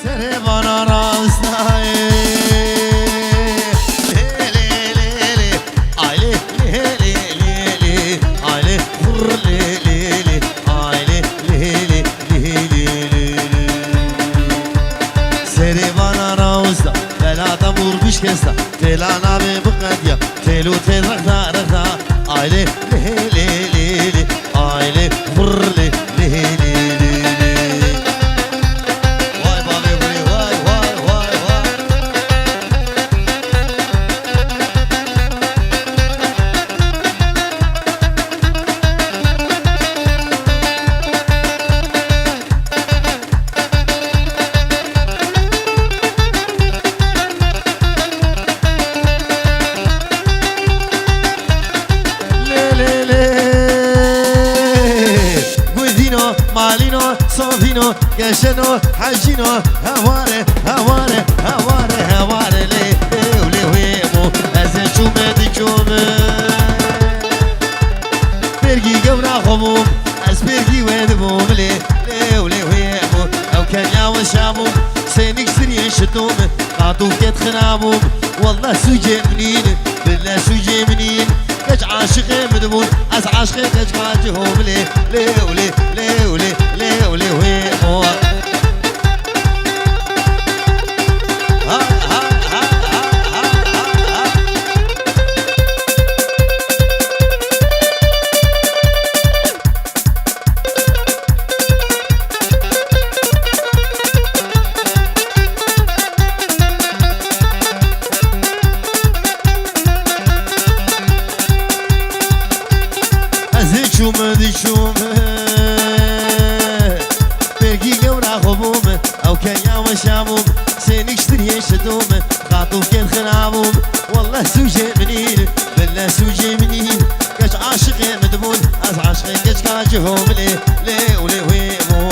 سربانا راستای كسا تلانا بقديا تلو ترغدا رغدا عيلي لي لي لي لي عيلي خر لي لي لي لي واي بابي بولي واي واي واي واي مالينو صوفينو قشنو حجينو هواري هواري هواري هواري لي ولي ويمو ازن شومه دي شومه برقي قورا خموم از برقي ويدبوم لي ولي ويمو او كان ياو شاموم سينك سريان شتوم قاطو كت خنابوم والله سوجي منين بالله سوجي منين كج عاشق مدمون از عاشق كج واجههم لي ولي لي ولي لي ولي ويمو شومه دي شومه برقي قورا خمومه او كان ياما شاموم سينك شتري شدومه خاطوف كان خنابوم والله سوجي منين بالله سوجي منين كاش عاشقي مدمون از عاشقي كاش كاجهم لي ولي ويمو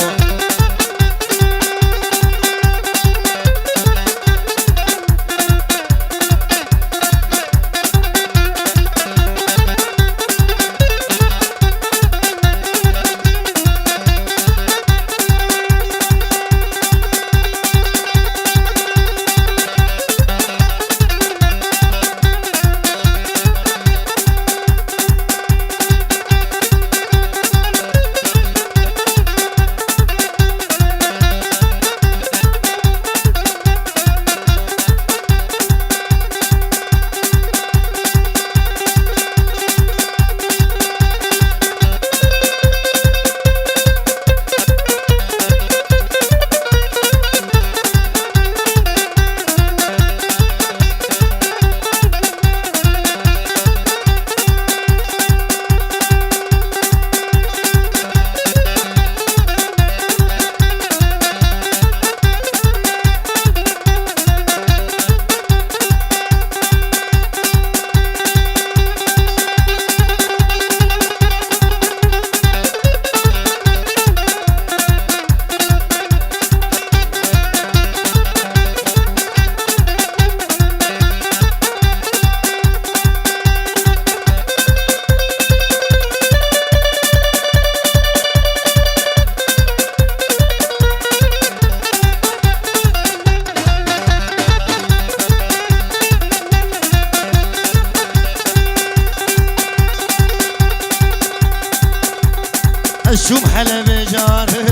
الشوم حلب جارك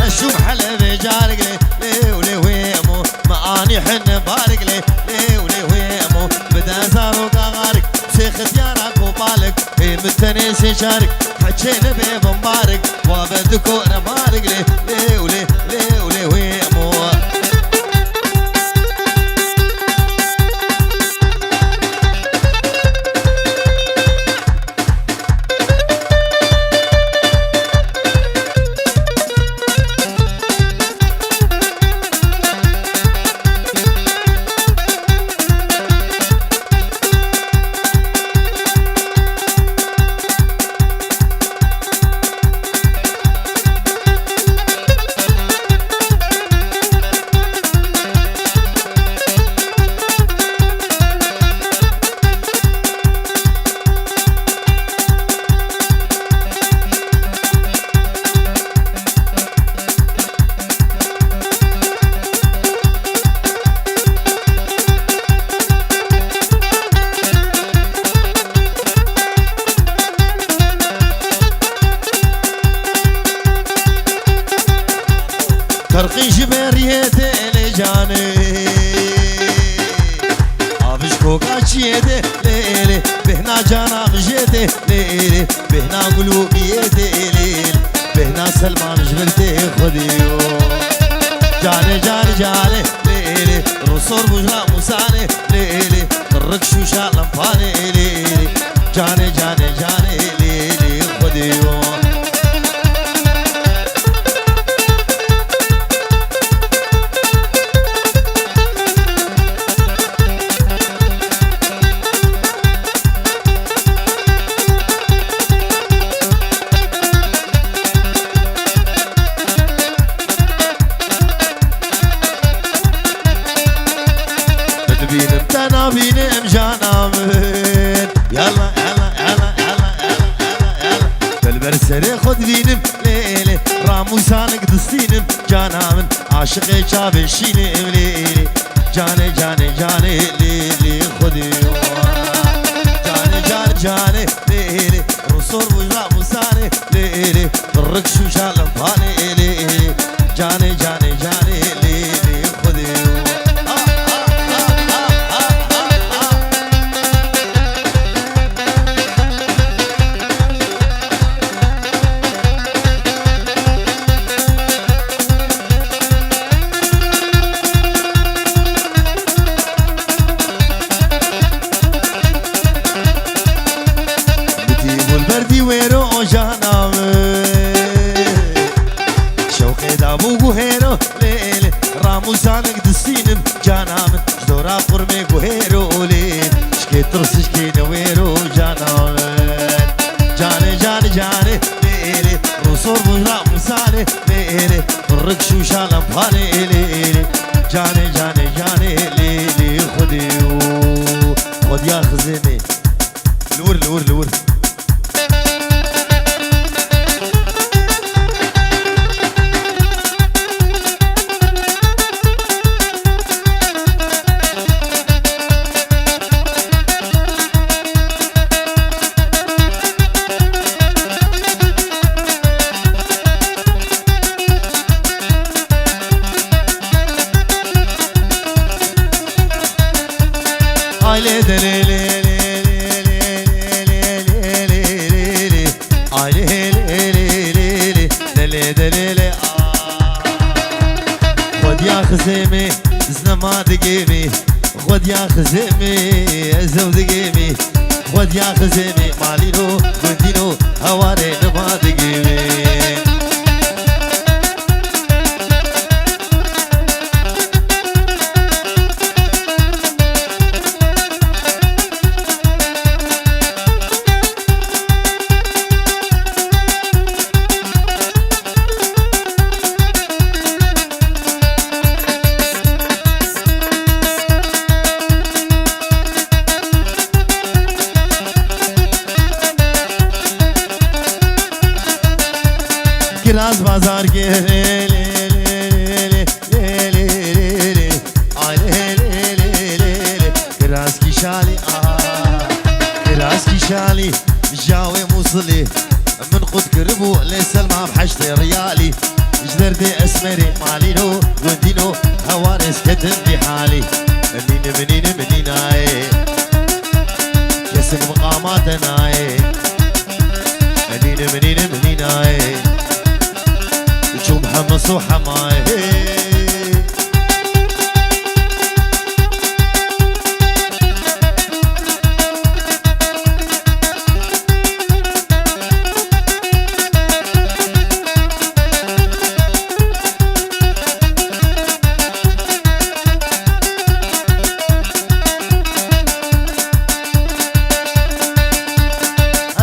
الشوم حلب جارك لي ولي ويمو معاني حن بارك لي ولي ويمو بدا زارو قارك سيخت يارك وبالك متني سيشارك حجينا بمبارك وبدكو انا بارك لي ولي ويمو شرقي جبريته لجاني ابش كوكاشيته ليلي بهنا جانا غجيته ليلي بهنا قلوبيته ليلي بهنا سلمان جبرته خديو جاني جاني جاني ليلي رصور بجرا مساني ليلي الركشو شالم فاني ليلي جاني جاني جاني ليلي خديو بينم جانامن يلا يلا يلا يلا يلا يلا بالبرسري خد بينم ليلي راموسانك دستينم جانامن عاشقي شابشينم ليلي جاني جاني جاني ليلي خدي جاني جاني جاني ليلي رسول بجرا موساني ليلي الركشو شالم فاني ليلي جاني جاني جاني ليلي خدي راموسانك دستينم جانامن جدورا قرمي قهيرو لين شكي ترسش كي نويرو جانامن جاني جاني جاني ليلي رسول بجرا مساني ليلي الركشو شالم فاني ليلي جاني جاني جاني ليلي خديو خد يا خزيني لور لور لور Aile de le le le le le le le le aile le le le le le le le le خد يا خزيمي زنما دقيمي خد يا خزيمي زو دقيمي خد يا خزيمي مالينو بندينو هواري نما دقيمي Kiraz bazar ke le le le le le le le ay le le le le kiraz ki shali kiraz ki shali jawi musli من قد كربو لسلمى بحشتي ريالي جدردي اسمري مالينو ودينو هوارس كتب بحالي منين منين منين اي كسب مقاماتنا اي منين منين منين اي شو محمص وحماي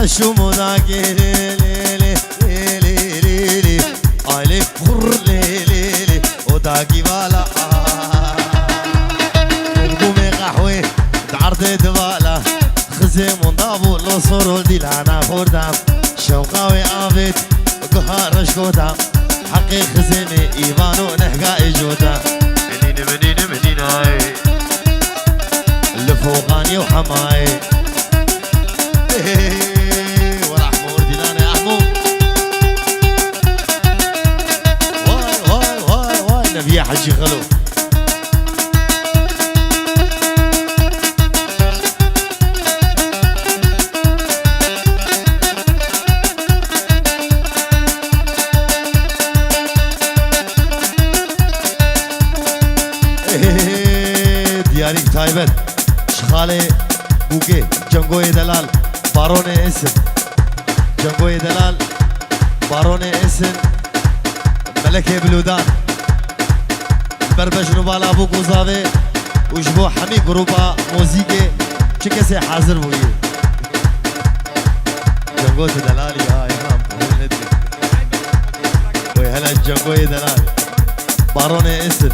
شو مذاكر داقي بالا قومي قحوي تعرضي دبالا خزيم ونضابو الأصور والديلانا خوردام شوقاوي عابد قهار شكوتا حقي خزيمي إيبانو نحقا إجوتا منين منين منين هاي اللي فوقاني وحماي ورحمور ديلانا يا أحمو واي واي واي واي حبيبي حجي خلو دياريك تايبت شخالي بوكي جنگوي دلال بارون اسن جنگوي دلال بارون اسن ملكي بلودان بربش نوبالا بو قوزاوي وجبو حمي جروبا موزيكي چه کسی حاضر بوي جنگو دلالي امام وي هلا جنگوي دلال بارون اسن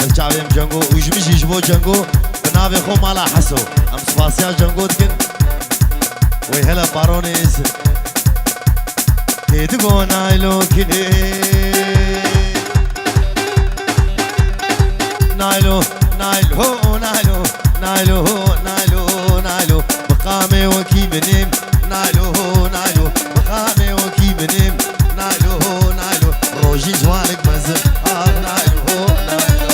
الشعبيم جنگو وجمش يجبو جنگو بنابي خو مالا حسو ام سباسيا جنگو دكن وي هلا بارون اسن تدقو نايلو كني نايلو نايلو نايلو نايلو نايلو نايلو مقامي وكي منيم نايلو نايلو مقامي وكي منيم نايلو نايلو روجي جوانك مزل نايلو نايلو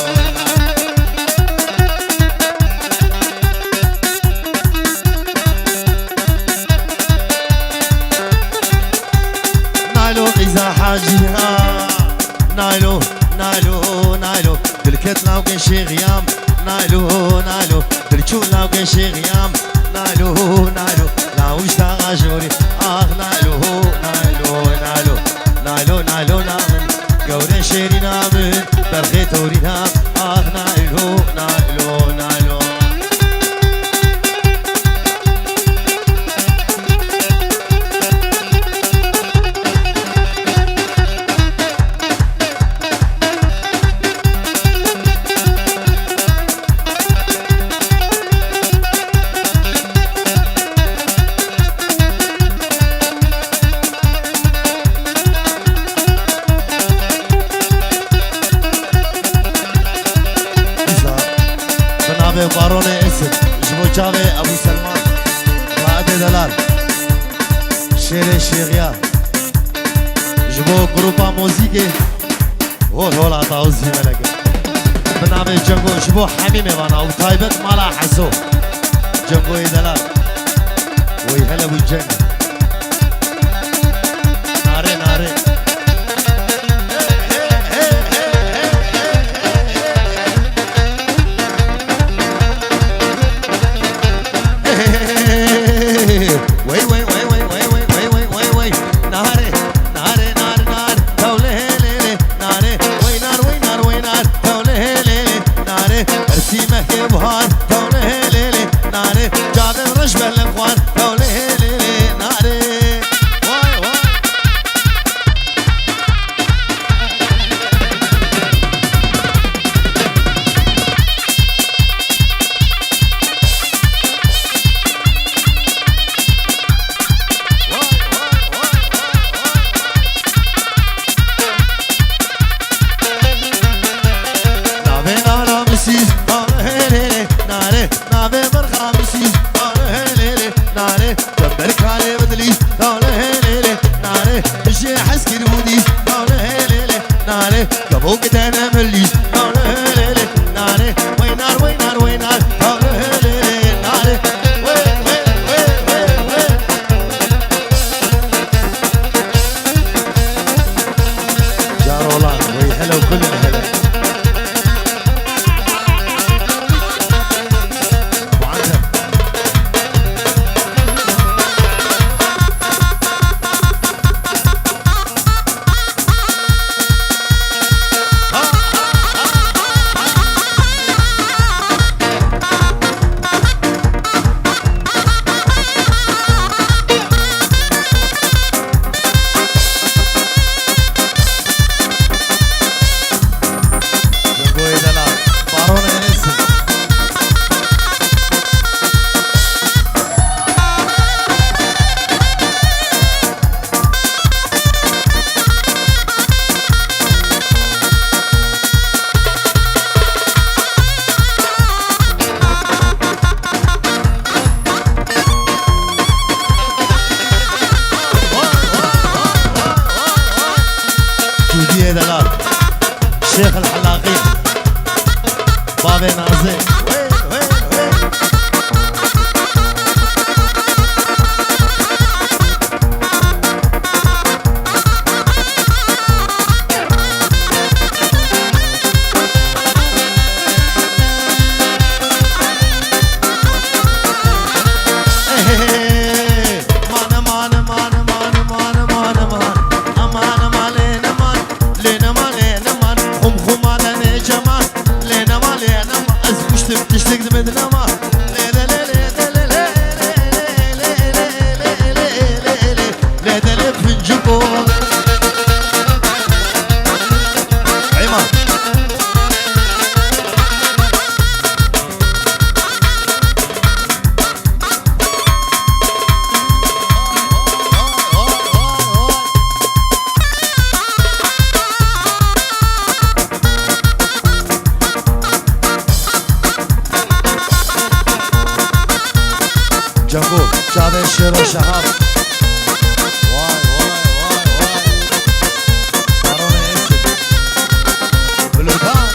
نايلو إذا حاجيها نايلو نايلو نايلو دلكت لاوكن شي غيام نايلو نايلو دلشو لاوكن شي غيام نايلو نايلو لاوش تاغاجوري نايلو نايلو نايلو نايلو نايلو نامن قورن شيري نامن برخي توري نام نايلو نايلو نايلو بارون اسد جبو جاوي ابو سلمان رائد دلال شير شيريا جبو جروبا موزيكي هول عطاوزي ملكه بنابي جنگو جبو حميمي وانا وطايبت مالا حسو جنگو دلال وي هلا بالجنة ناري ناري الشيخ الحلاقي بابي نازي وين وين وين جنگو جاوید شیر و شهاب وای وای وای وای بارون اسد بلوکان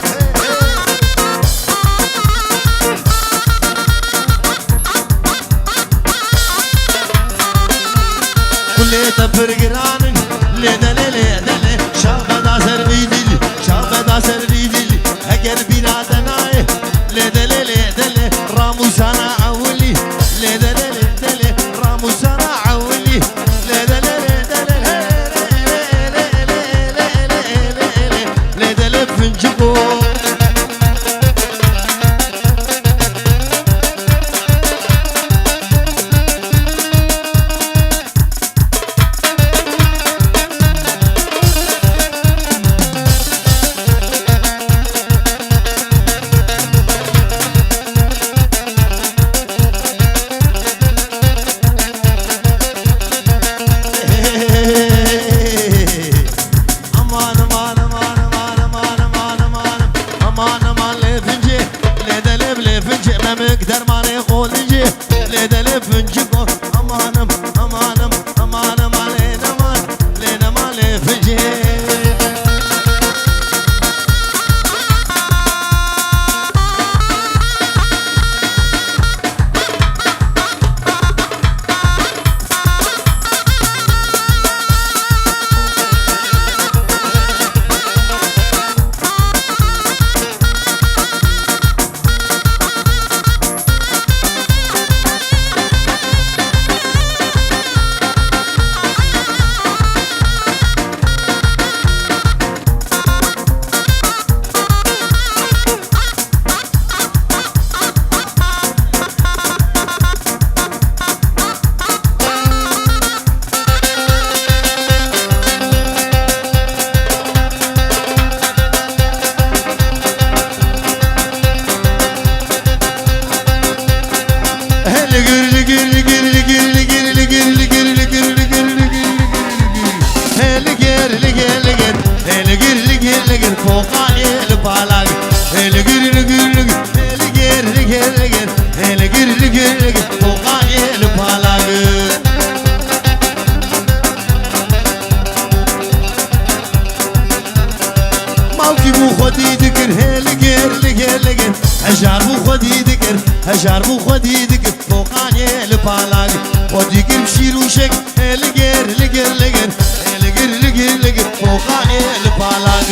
كل تبرقران لدل لدل شاب داسر بيدل شاب داسر بيدل اگر بيرادناي لدل لدل راموسانا اولي لدل لدل راموسانا اولي لدل لدل لدل فنجبو مقدر ماني قولنجي لدل فنجبو امانم امانم امانم علينا مان لينا مالي فنجي هجار بو خودی دکر هجار بو خودی دکر فوقانی لپالاگ خودی گرم شیروشک لگر لگر لگر لگر لگر لگر فوقانی لپالاگ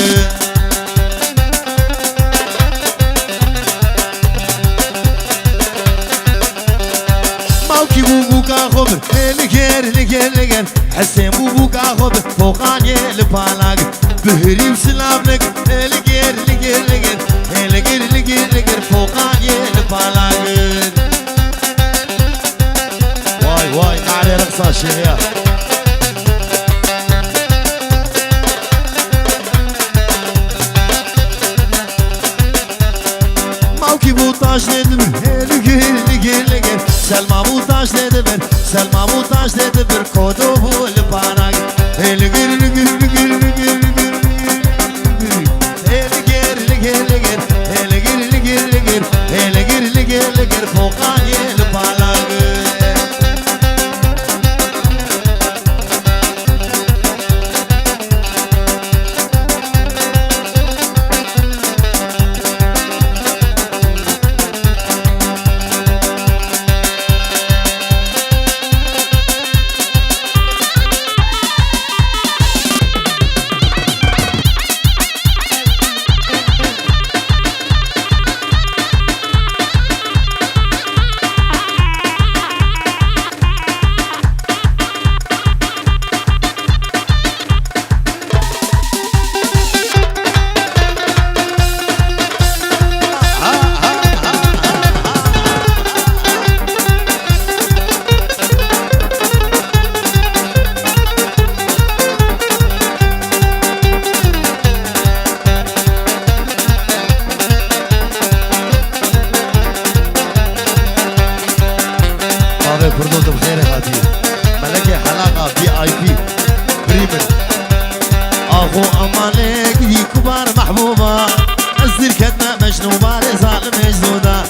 موکی بو بو کا خبر لگر لگر لگر حسین بو بو کا خبر فوقانی لپالاگ بهریم سلام لگر لگر لگر لگر لگر لگر لگر فوقانی لپالاگ واي واي علي رقصة الشيخ موكي بوطاش لدبر لقر لقر لقر سلمى بوطاش لدبر سلمى بوطاش لدبر كودو هو لباناك لقر لقر لقر لقر لقر لقر لقر لقر لقر لقر فوقاني لباناك بردوت بخير هاتي ملكي حلاقة في اي بي بريمن اخو امالك دي كبار محبوبة الزر كدنا مجنوبة لظالم مجنودة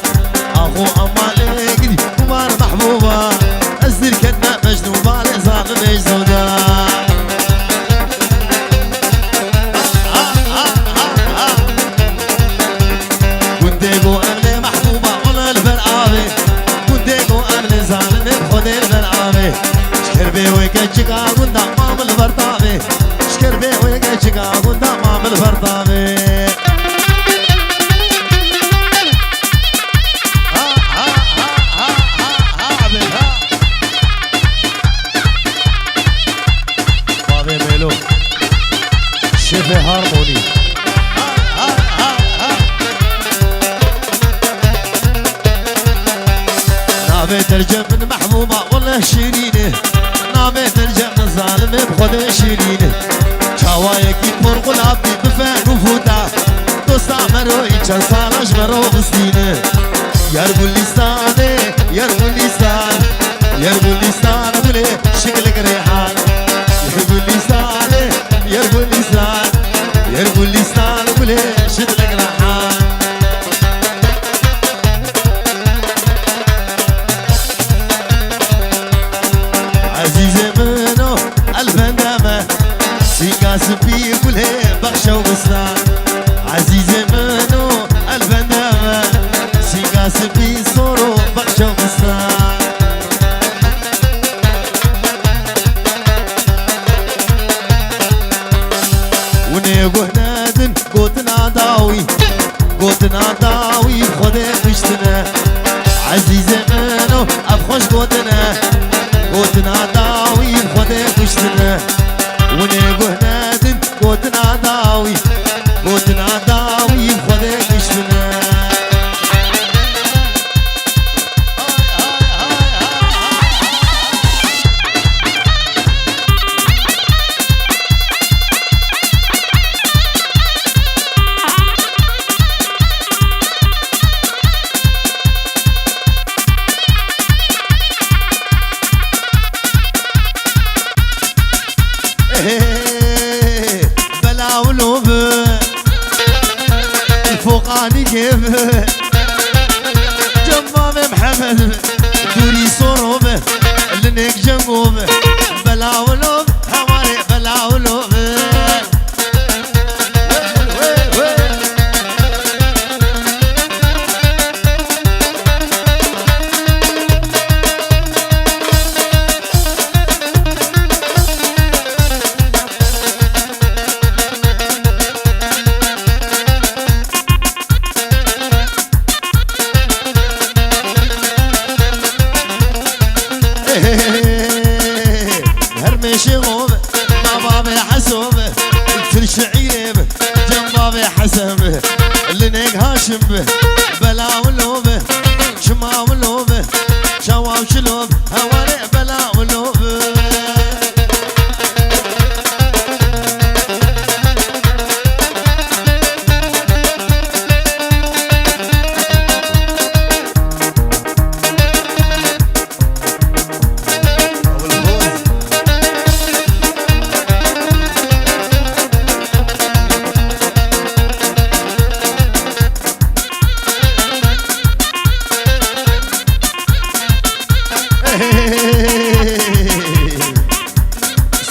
اخو امالك دي كبار محبوبة الزر كدنا مجنوبة لظالم مجنودة كنتيقو امني محبوبة ولا البرعابي كنتيقو امني ظالم بخدي البرعابي شكربي ويكجيكا كنت امام البرطابي شكربي ويكجيكا كنت امام البرطابي بابي ميلو شيفي هارموني نابي ترجم من محبوبة والله شيرينه نابي ترجم من ظالم بخد شيرينه شوايكي مرغل عبدي بفان وفوتا دوستا مروي چند سالش مرو بستينه يربو اللسانه يربو اللسان يربو اللسان بلي شكلك ريحان يربو اللسانه يربو اللسان يربو اللسان بلي شكلك ريحان عزيزي منو البندامة سيقا سبي كله بخشة وبستان عزيزي منو البندامة سيقا سبي صورو بخشة وبستان ونيقو هنادن قوتنا داوي قوتنا داوي خودي بشتنا عزيزي منو أبخوش قوتنا قوتنا داوي خودي بشتنا ونيقو هنادن قوتنا داوي قوتنا داوي خودي بشتنا بلا ولوب الفوقاني كيف جمام محمد دوري صروب لنك جنوب بلا ولوب حواري بلا ولوب هرمشي غوب ما بابي حسوب الفرش عيب جنبابي حسب لنك هاشم بلا ولوب شما ولوب شوا وشلوب هواري بلا ولوب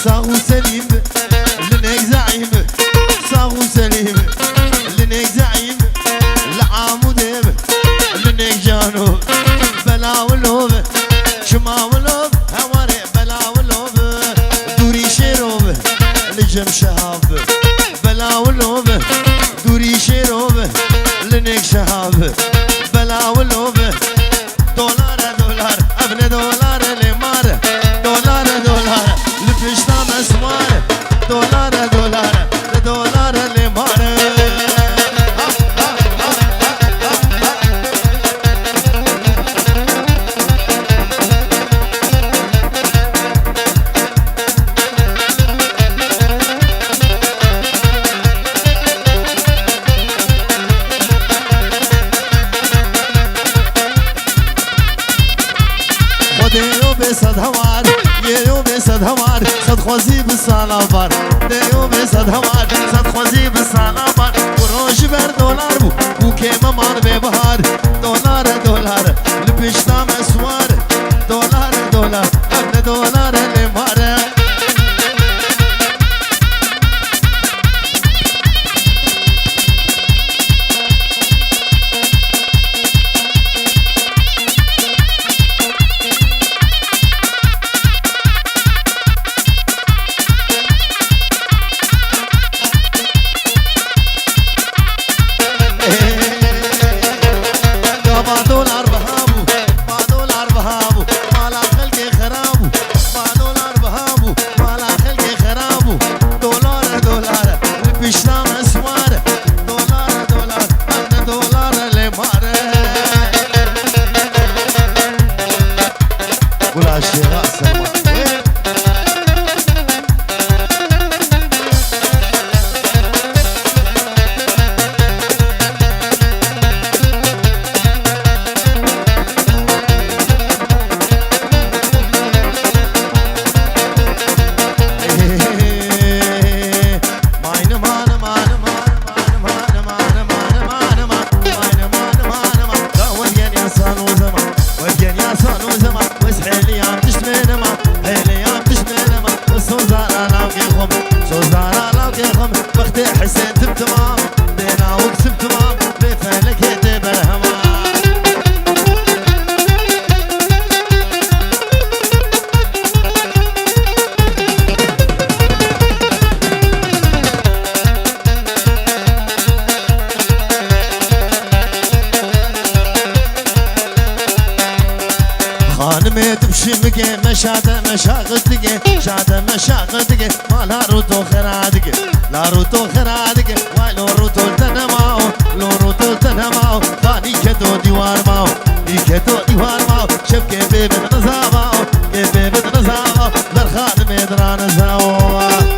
صاغو سليم لنك زعيم صاغو سليم لنك زعيم العاموديب لنك جانوب بلا ولوب شما ولوب هواري بلا ولوب دوري شيروب لجم شهاب بلا ولوب دوري شيروب لنك شهاب بلا ولوب دولار دولار ابن دولار لمار دولار دولار لبشتا مسمار دولار دولار دولار لمار خوزي بالصلابار ديوم صد هوار صد خوزي بالصلابار وروج بر دولار بو وكيما مار ببهار دولار دولار لبشتا مسوار دولار دولار ابن دولار لمارة مشاده مشاغدگه شاده مشاغدگه مالا رو تو خرادگه لا رو تو خرادگه وای لو رو تو تنماو لو رو تو تنماو دانی که تو دیوار ماو ای که تو دیوار ماو شب که بیبت نزاواو که بیبت نزاواو در خانم ادران زاو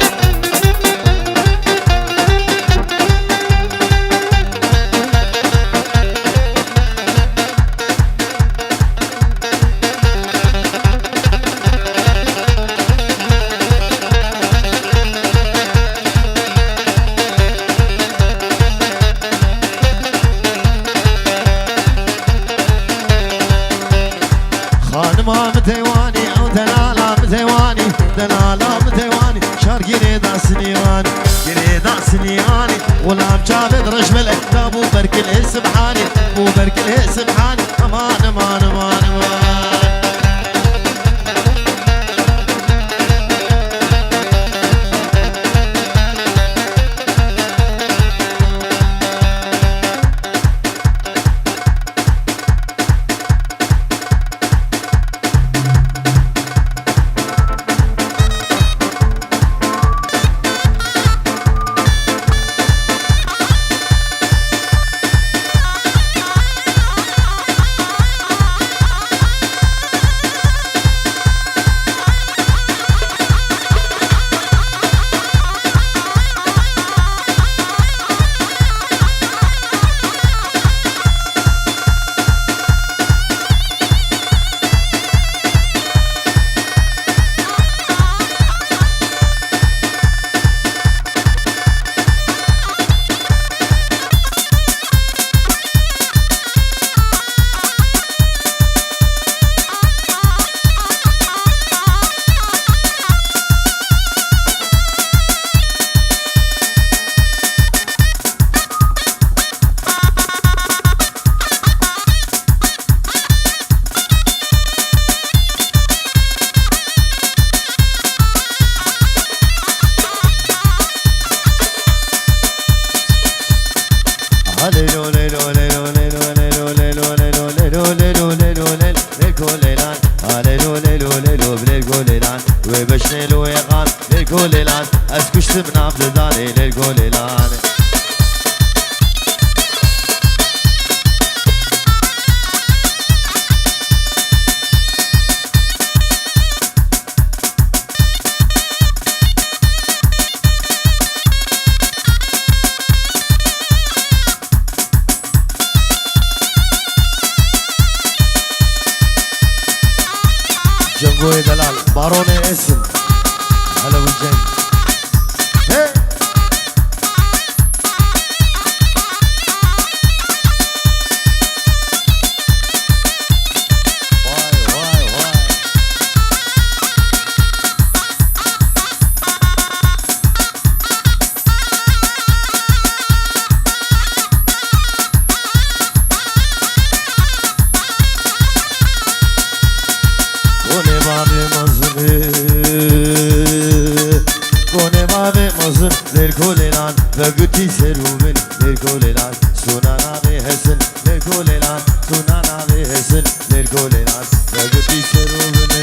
غلام جابد رجمله ابو بركله سبحاني ابو بركله سبحاني امان امان امان امان هلا والجن هي للكوليلان بقتي سروبن للكوليلان سونانا بهسن للكوليلان سونانا بهسن للكوليلان بقتي سروبن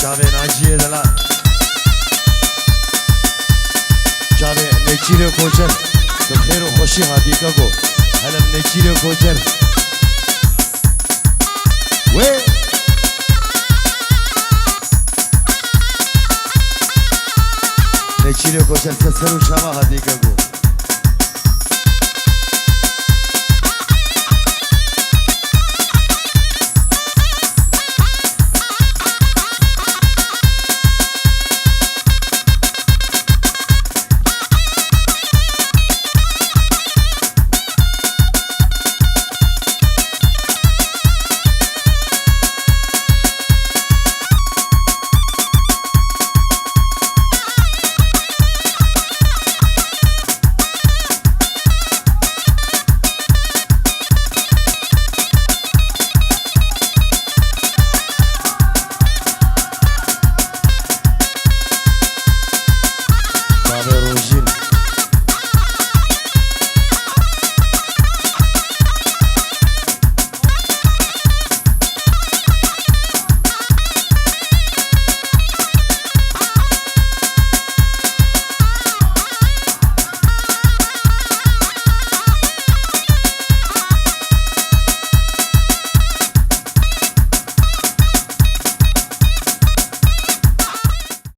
شابين عجيه دلا شابين نجيرو كوجر بخير وخوشي هاديكا جو هلا نجيرو كوجر وي نجيرو كوجر سسرو شابا هاديكا جو